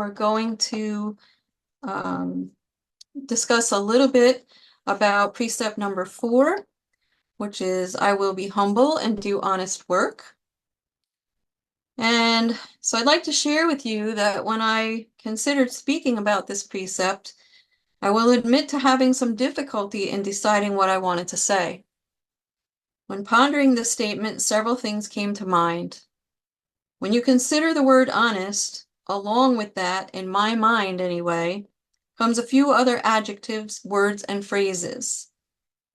We're going to discuss a little bit about precept number 4, which is I will be humble and do honest work. And so I'd like to share with you that when I considered speaking about this precept, I will admit to having some difficulty in deciding what I wanted to say. When pondering this statement, several things came to mind. When you consider the word honest, along with that, in my mind anyway, comes a few other adjectives, words, and phrases.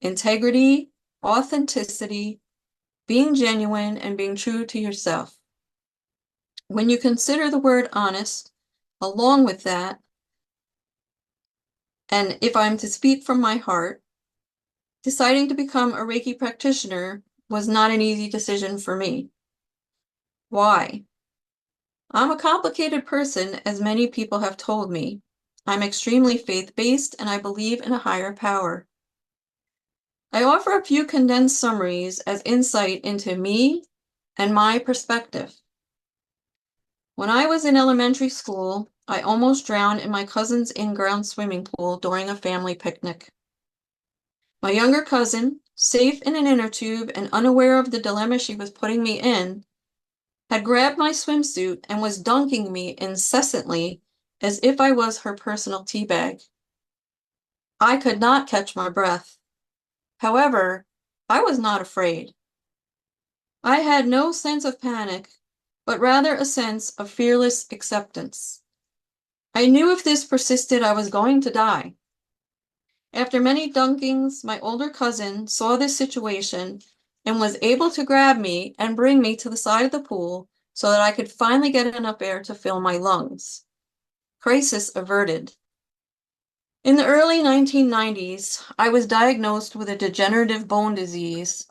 Integrity, authenticity, being genuine, and being true to yourself. When you consider the word honest, along with that, and if I'm to speak from my heart, deciding to become a Reiki practitioner was not an easy decision for me. Why? I'm a complicated person, as many people have told me. I'm extremely faith-based, and I believe in a higher power. I offer a few condensed summaries as insight into me and my perspective. When I was in elementary school, I almost drowned in my cousin's in-ground swimming pool during a family picnic. My younger cousin, safe in an inner tube and unaware of the dilemma she was putting me in, had grabbed my swimsuit and was dunking me incessantly as if I was her personal teabag. I could not catch my breath. However, I was not afraid. I had no sense of panic, but rather a sense of fearless acceptance. I knew if this persisted, I was going to die. After many dunkings, my older cousin saw this situation and was able to grab me and bring me to the side of the pool so that I could finally get enough air to fill my lungs. Crisis averted. In the early 1990s, I was diagnosed with a degenerative bone disease.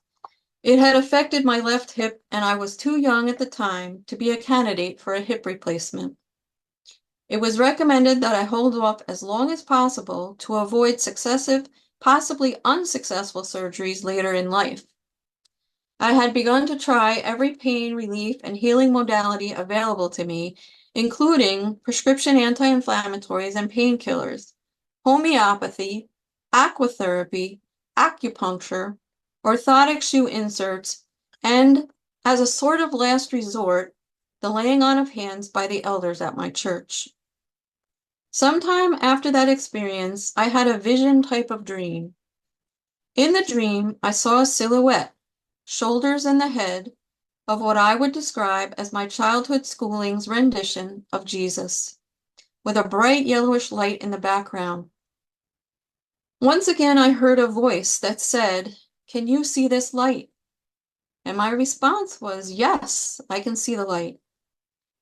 It had affected my left hip, and I was too young at the time to be a candidate for a hip replacement. It was recommended that I hold off as long as possible to avoid successive, possibly unsuccessful surgeries later in life. I had begun to try every pain relief and healing modality available to me, including prescription anti-inflammatories and painkillers, homeopathy, aquatherapy, acupuncture, orthotic shoe inserts, and, as a sort of last resort, the laying on of hands by the elders at my church. Sometime after that experience, I had a vision type of dream. In the dream, I saw a silhouette, shoulders and the head, of what I would describe as my childhood schooling's rendition of Jesus, with a bright yellowish light in the background. Once again, I heard a voice that said, "Can you see this light?" And my response was, "Yes, I can see the light."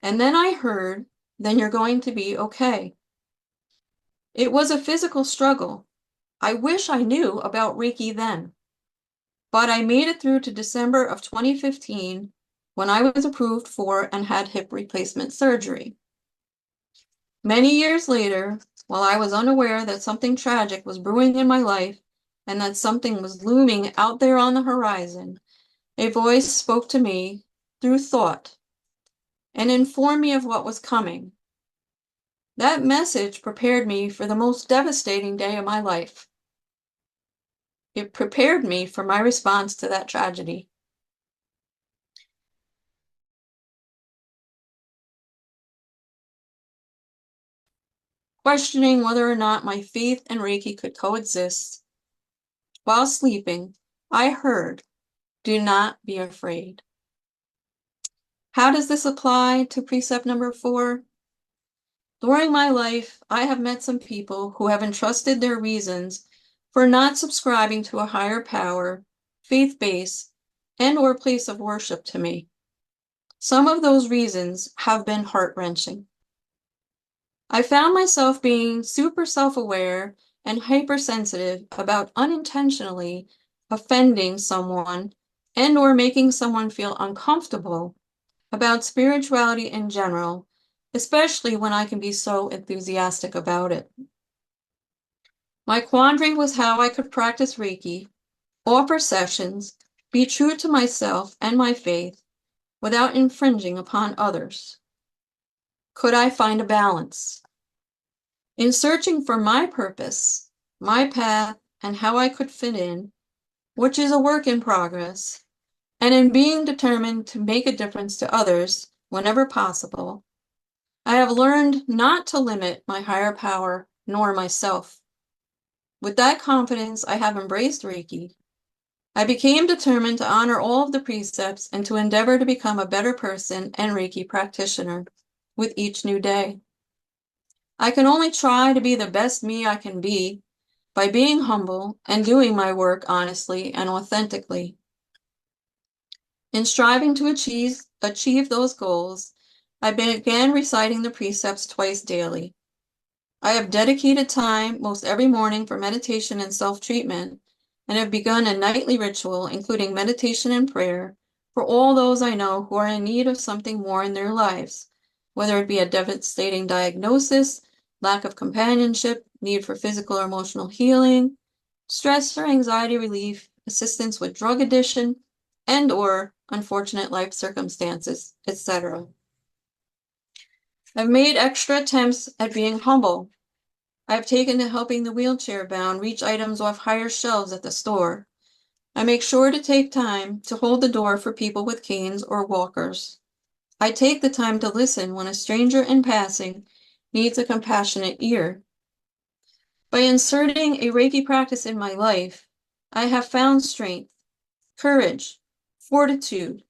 And then I heard, "Then you're going to be okay." It was a physical struggle. I wish I knew about Reiki then. But I made it through to December of 2015 when I was approved for and had hip replacement surgery. Many years later, while I was unaware that something tragic was brewing in my life and that something was looming out there on the horizon, a voice spoke to me through thought and informed me of what was coming. That message prepared me for the most devastating day of my life. It prepared me for my response to that tragedy. Questioning whether or not my faith and Reiki could coexist. While sleeping, I heard, "Do not be afraid." How does this apply to precept number 4? During my life, I have met some people who have entrusted their reasons for not subscribing to a higher power, faith base, and/or place of worship to me. Some of those reasons have been heart-wrenching. I found myself being super self-aware and hypersensitive about unintentionally offending someone and/or making someone feel uncomfortable about spirituality in general, especially when I can be so enthusiastic about it. My quandary was how I could practice Reiki, offer sessions, be true to myself and my faith without infringing upon others. Could I find a balance? In searching for my purpose, my path, and how I could fit in, which is a work in progress, and in being determined to make a difference to others whenever possible, I have learned not to limit my higher power nor myself. With that confidence, I have embraced Reiki. I became determined to honor all of the precepts and to endeavor to become a better person and Reiki practitioner with each new day. I can only try to be the best me I can be by being humble and doing my work honestly and authentically. In striving to achieve those goals, I began reciting the precepts twice daily. I have dedicated time most every morning for meditation and self-treatment, and have begun a nightly ritual, including meditation and prayer, for all those I know who are in need of something more in their lives, whether it be a devastating diagnosis, lack of companionship, need for physical or emotional healing, stress or anxiety relief, assistance with drug addiction, and/or unfortunate life circumstances, etc. I've made extra attempts at being humble. I've taken to helping the wheelchair-bound reach items off higher shelves at the store. I make sure to take time to hold the door for people with canes or walkers. I take the time to listen when a stranger in passing needs a compassionate ear. By inserting a Reiki practice in my life, I have found strength, courage, fortitude,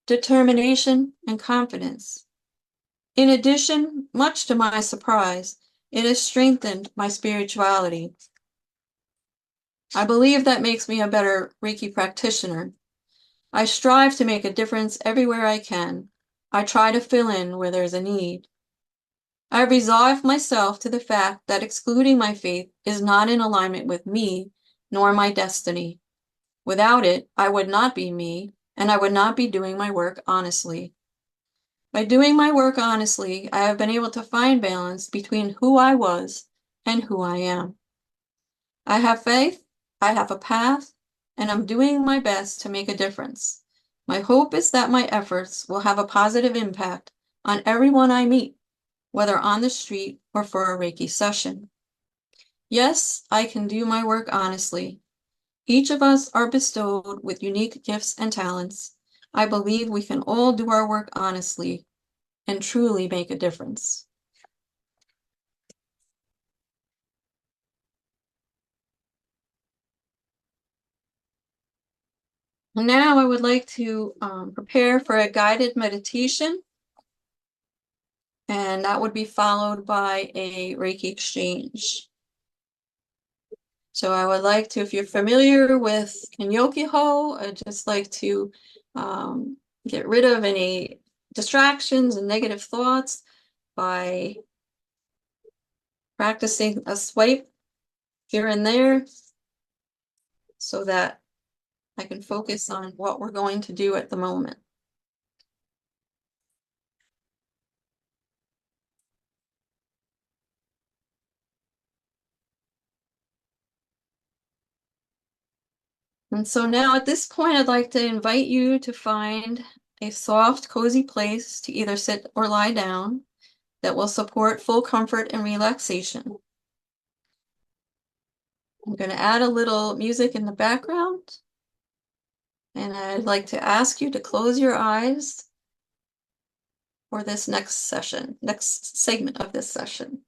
determination, and confidence. In addition, much to my surprise, it has strengthened my spirituality. I believe that makes me a better Reiki practitioner. I strive to make a difference everywhere I can. I try to fill in where there's a need. I resolve myself to the fact that excluding my faith is not in alignment with me, nor my destiny. Without it, I would not be me, and I would not be doing my work honestly. By doing my work honestly, I have been able to find balance between who I was and who I am. I have faith, I have a path, and I'm doing my best to make a difference. My hope is that my efforts will have a positive impact on everyone I meet, whether on the street or for a Reiki session. Yes, I can do my work honestly. Each of us are bestowed with unique gifts and talents. I believe we can all do our work honestly and truly make a difference. Now I would like to prepare for a guided meditation, and that would be followed by a Reiki exchange. So I would like to, if you're familiar with Kinyoki-ho, I'd just like to get rid of any distractions and negative thoughts by practicing a swipe here and there so that I can focus on what we're going to do at the moment. And so now at this point, I'd like to invite you to find a soft, cozy place to either sit or lie down that will support full comfort and relaxation. I'm going to add a little music in the background, and I'd like to ask you to close your eyes for this next segment of this session.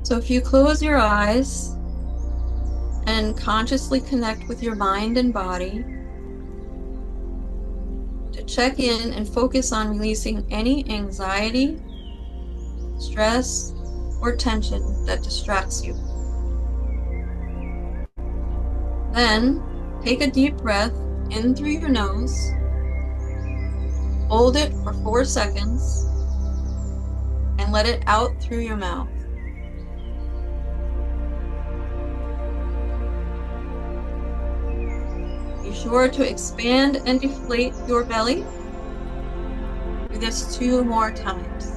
So if you close your eyes and consciously connect with your mind and body, to check in and focus on releasing any anxiety, stress, or tension that distracts you. Then, take a deep breath in through your nose, hold it for 4 seconds, and let it out through your mouth. Be sure to expand and deflate your belly. Do this 2 more times.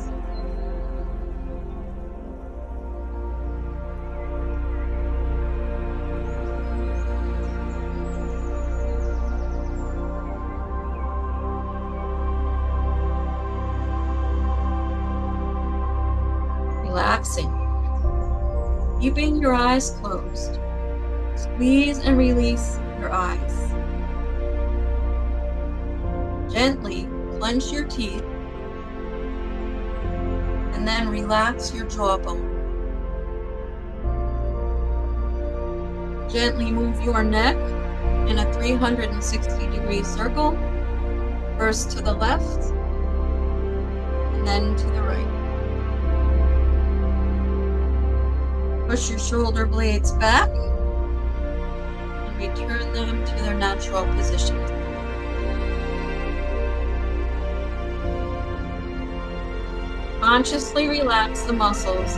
relaxing. Keeping your eyes closed, squeeze and release your eyes. Gently clench your teeth and then relax your jawbone. Gently move your neck in a 360-degree circle, first to the left and then to the right. Push your shoulder blades back and return them to their natural position. Consciously relax the muscles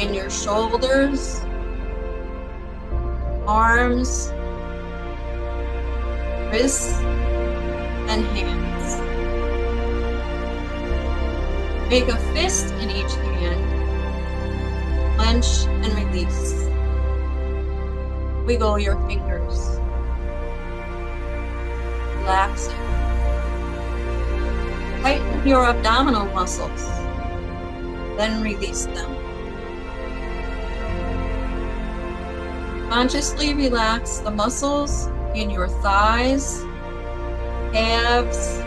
in your shoulders, arms, wrists, and hands. Make a fist in each hand. Clench and release. Wiggle your fingers. Relax. Tighten your abdominal muscles. Then release them. Consciously relax the muscles in your thighs, calves,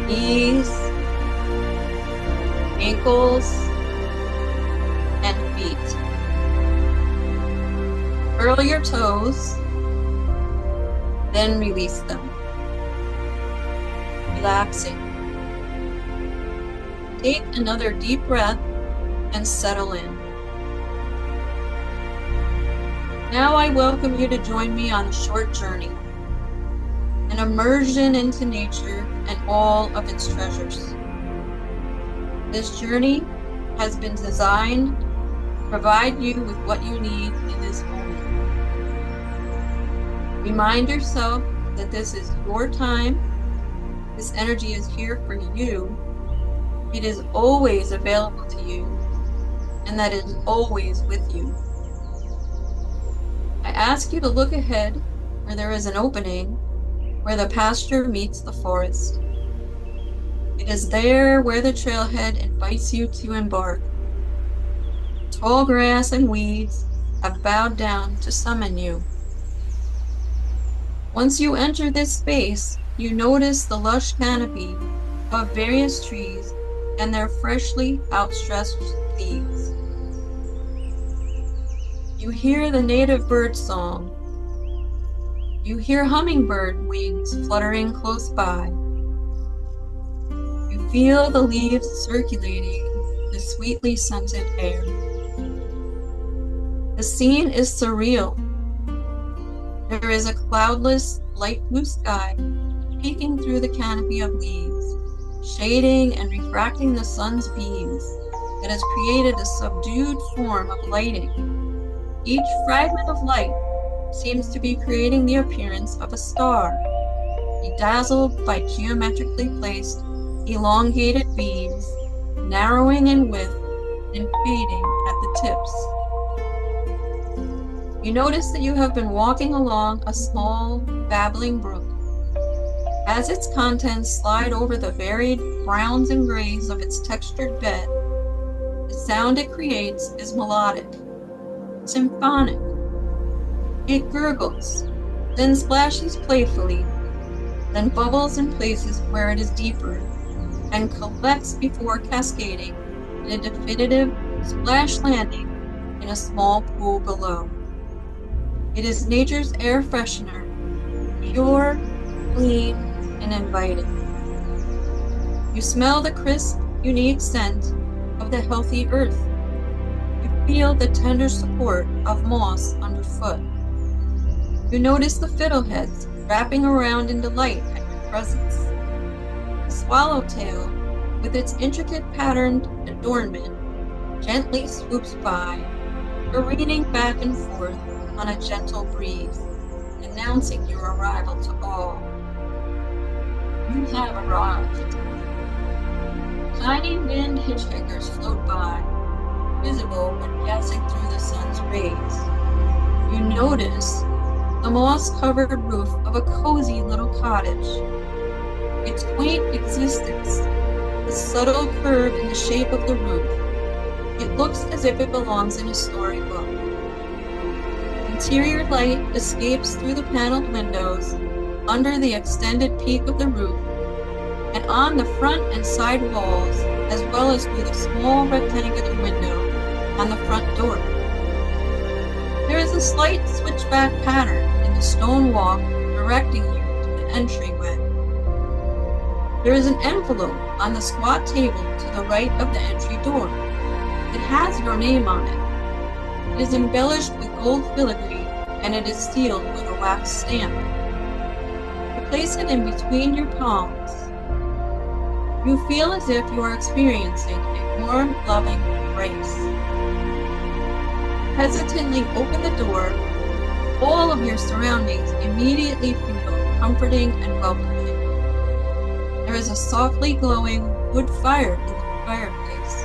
knees, ankles, and feet. Curl your toes, then release them. Relaxing. Take another deep breath and settle in. Now I welcome you to join me on a short journey, an immersion into nature and all of its treasures. This journey has been designed to provide you with what you need in this moment. Remind yourself that this is your time. This energy is here for you. It is always available to you, and that is always with you. I ask you to look ahead where there is an opening, where the pasture meets the forest. It is there where the trailhead invites you to embark. Tall grass and weeds have bowed down to summon you. Once you enter this space, you notice the lush canopy of various trees and their freshly outstretched leaves. You hear the native bird song. You hear hummingbird wings fluttering close by. You feel the leaves circulating the sweetly scented air. The scene is surreal. There is a cloudless, light blue sky peeking through the canopy of leaves, shading and refracting the sun's beams that has created a subdued form of lighting. Each fragment of light seems to be creating the appearance of a star, bedazzled by geometrically placed, elongated beams, narrowing in width and fading at the tips. You notice that you have been walking along a small, babbling brook. As its contents slide over the varied browns and grays of its textured bed, the sound it creates is melodic, symphonic. It gurgles, then splashes playfully, then bubbles in places where it is deeper, and collects before cascading in a definitive splash landing in a small pool below. It is nature's air freshener, pure, clean, and inviting. You smell the crisp, unique scent of the healthy earth. You feel the tender support of moss underfoot. You notice the fiddleheads wrapping around in delight at your presence. The swallowtail, with its intricate patterned adornment, gently swoops by, careening back and forth on a gentle breeze, announcing your arrival to all. You have arrived. Tiny wind hitchhikers float by, visible when passing through the sun's rays. You notice the moss-covered roof of a cozy little cottage. Its quaint existence, the subtle curve in the shape of the roof, It looks as if it belongs in a storybook. Interior light escapes through the paneled windows, under the extended peak of the roof, and on the front and side walls, as well as through the small rectangular window on the front door. There is a slight switchback pattern in the stone walk directing you to the entryway. There is an envelope on the squat table to the right of the entry door. It has your name on it. It is embellished with gold filigree, and it is sealed with a wax stamp. You place it in between your palms. You feel as if you are experiencing a warm, loving embrace. Hesitantly open the door. All of your surroundings immediately feel comforting and welcoming. There is a softly glowing wood fire in the fireplace.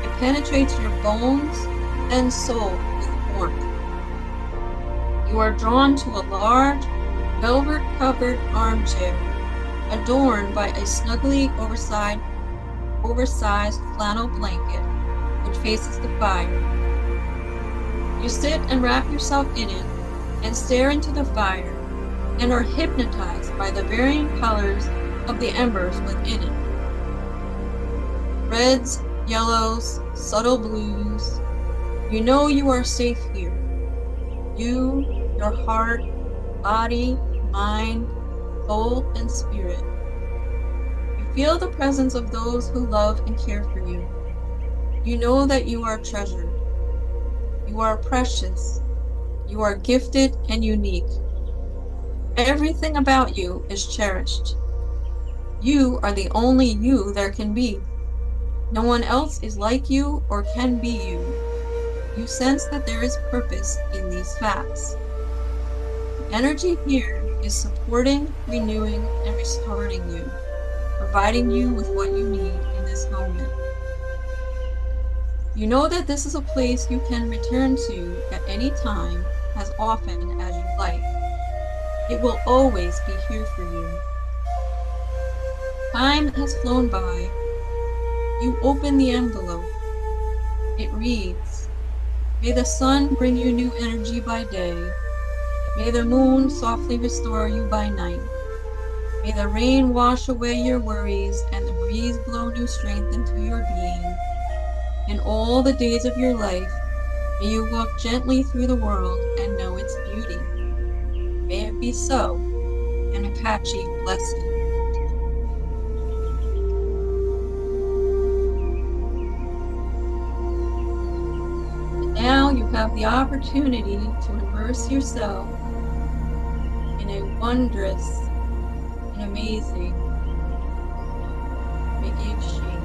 It penetrates your bones and soul with warmth. You are drawn to a large, velvet-covered armchair, adorned by a snugly oversized flannel blanket, which faces the fire. You sit and wrap yourself in it and stare into the fire, and are hypnotized by the varying colors of the embers within it. Reds, yellows, subtle blues. You know you are safe here. You, your heart, body, mind, soul, and spirit. You feel the presence of those who love and care for you. You know that you are treasured. You are precious. You are gifted and unique. Everything about you is cherished. You are the only you there can be. No one else is like you or can be you. You sense that there is purpose in these facts. The energy here is supporting, renewing, and restoring you, providing you with what you need in this moment. You know that this is a place you can return to at any time, as often as you like. It will always be here for you. Time has flown by. You open the envelope. It reads, "May the sun bring you new energy by day. May the moon softly restore you by night. May the rain wash away your worries and the breeze blow new strength into your being. In all the days of your life, may you walk gently through the world and know its beauty. May it be so." An Apache blessing. Now you have the opportunity to immerse yourself in a wondrous and amazing Reiki exchange.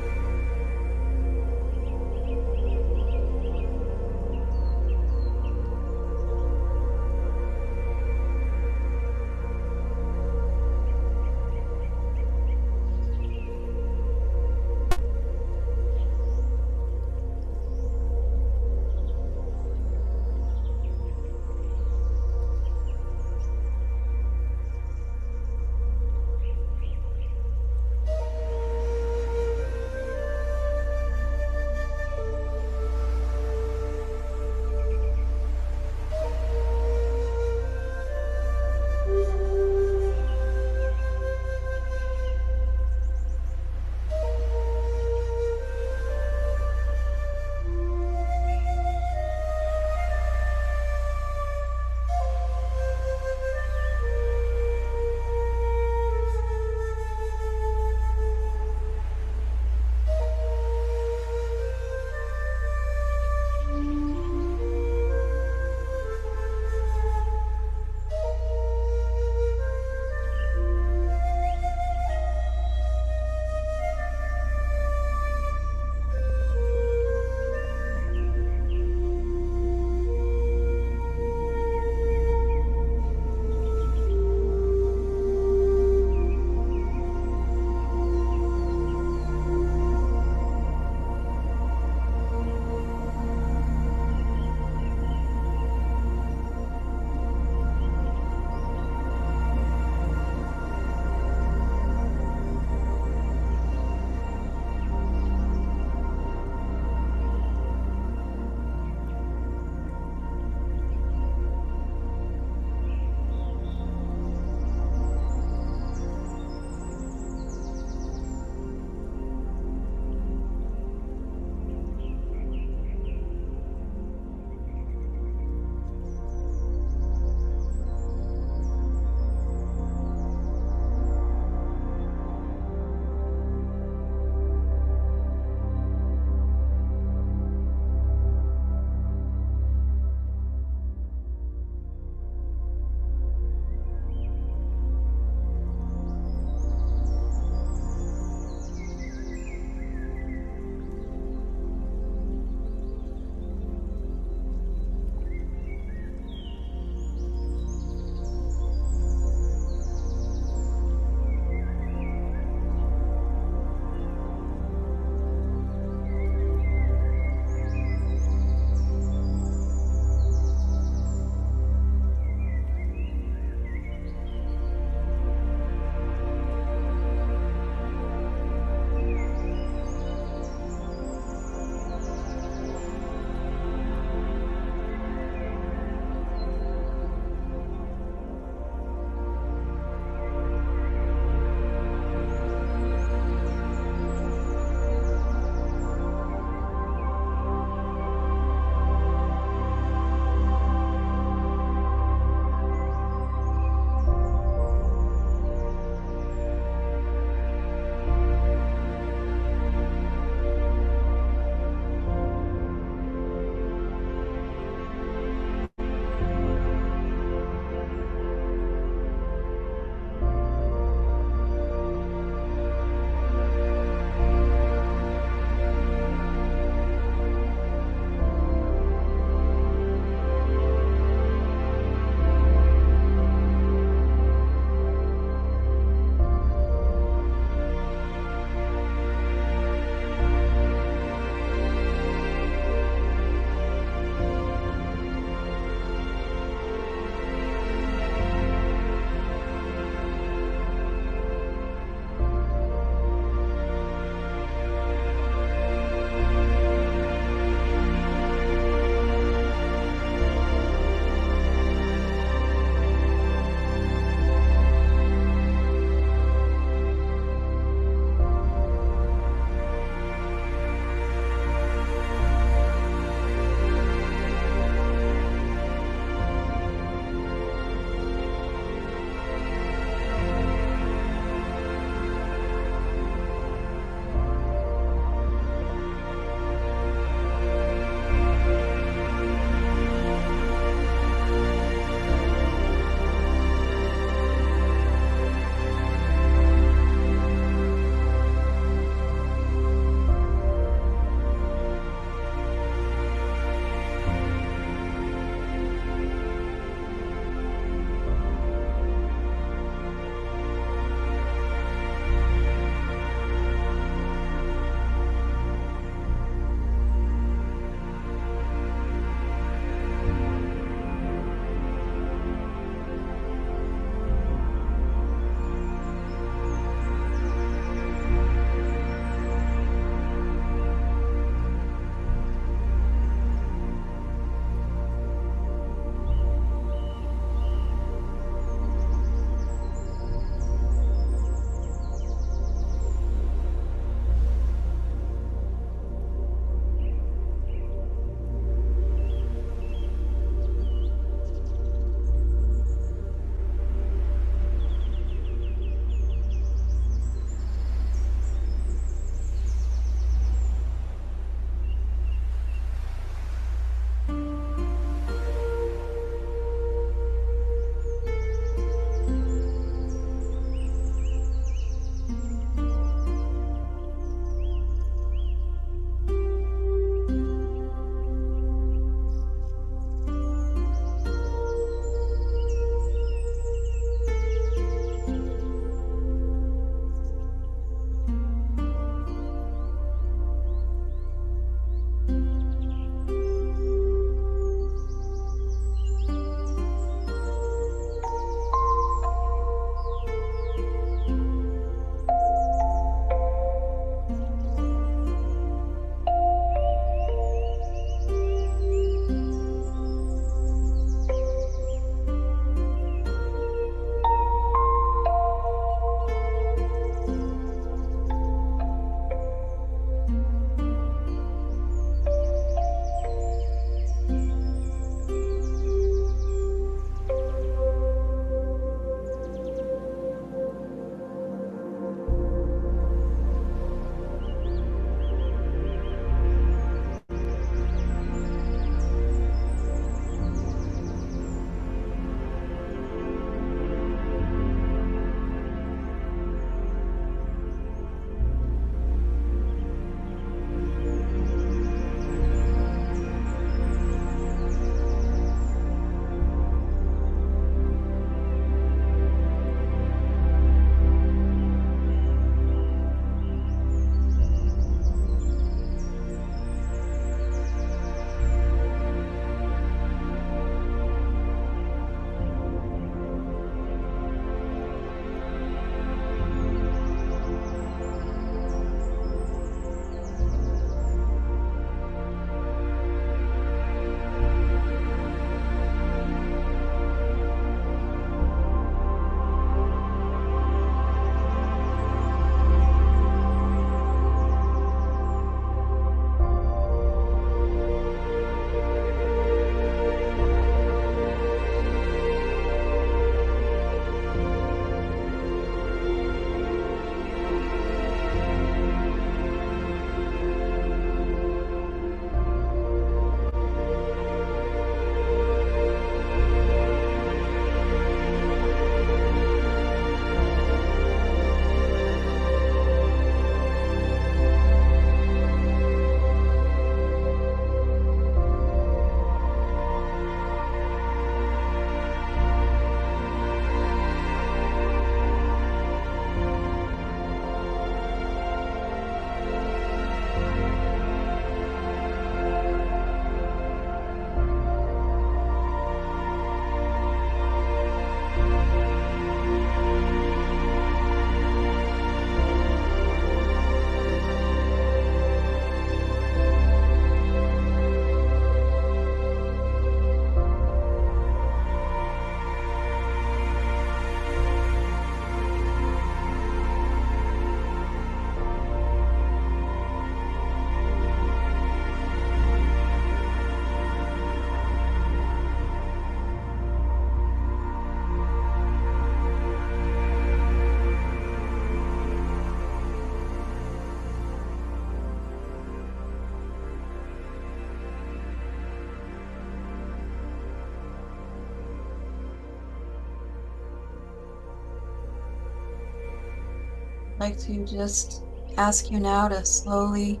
I'd like to just ask you now to slowly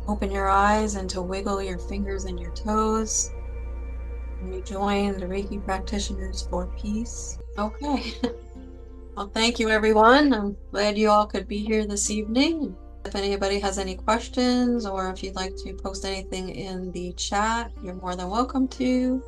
open your eyes and to wiggle your fingers and your toes. And you join the Reiki practitioners for peace. Okay. Well, thank you, everyone. I'm glad you all could be here this evening. If anybody has any questions or if you'd like to post anything in the chat, you're more than welcome to.